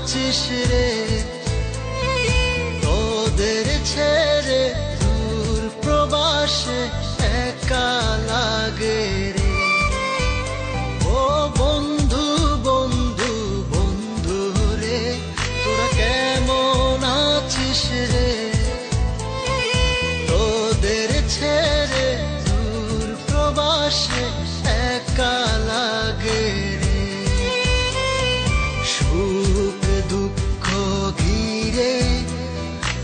আছিস রে, তোদের ছেড়ে দূর প্রবাসে একা লাগে রে। ও বন্ধু বন্ধু বন্ধু রে, তোরা কেমন আছিস রে, তোদের ছেড়ে দূর প্রবাসে একা লাগে রে। সুখ দুঃখ ঘিরে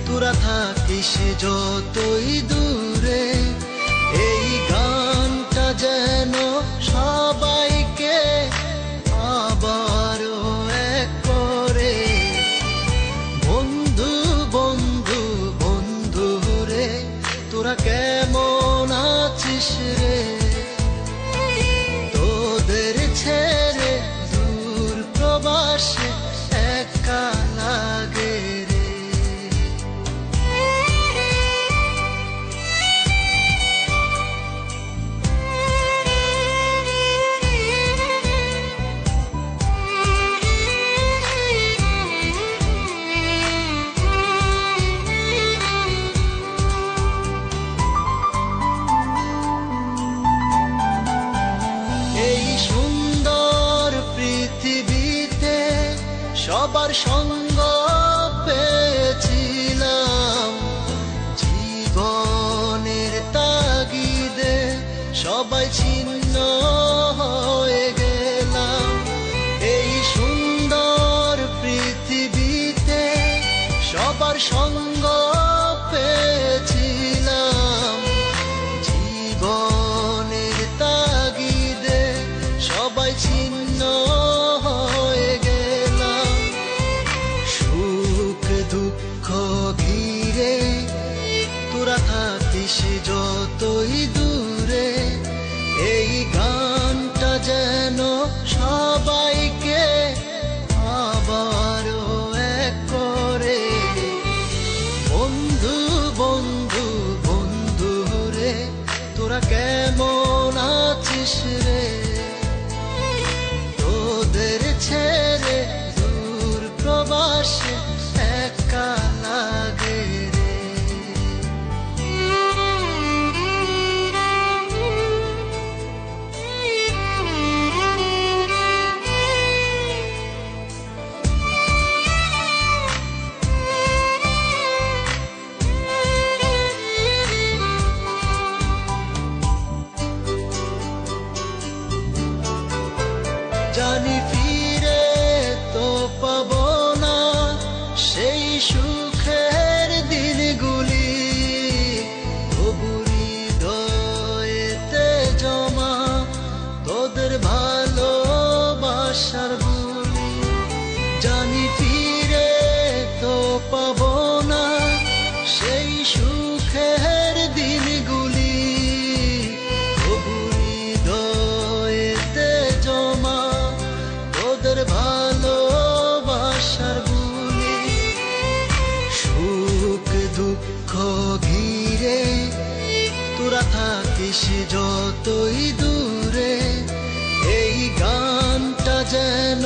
তোরা থাকিস যতই দূরে, এই গানটা যেন সবাইকে আবারও এক করে। বন্ধু বন্ধু বন্ধু রে, তোরা কেমন আছিস রে, তোদের ছেড়ে দূর প্রবাসে একা লাগে রে। এই সুন্দর পৃথিবীতে সবার সঙ্গ পেয়েছিলাম, জীবনের তাগিদে সবাই ছিন্ন হয়ে গেলাম। এই সুন্দর পৃথিবীতে সবার সঙ্গ পেয়েছিলাম, জীবনের তাগিদে সবাই ছিন্ন হয়ে গেলাম। সুখ দুঃখ ঘিরে তোরা থাকিস যতই দূরে, এই গানটা যেন সবাইকে আবারও এক করে। বন্ধু বন্ধু বন্ধু রে, তোরা কেমন আছিস রে, তোদের ছেড়ে দূর প্রবাসে একা লাগে রে। জানি ফিরে তো পাবো না সেই সুখের দিনগুলি, তবু হৃদয়েতে জমা তোদের ভালোবাসার বুলি। জানি ফিরে তো পাবো না সেই সুখের দিনগুলি, তবু হৃদয়েতে জমা তোদের ভালোবাসার বুলি। সুখ দুঃখ ঘিরে তোরা থাকিস যতই দূরে, এই গানটা যেন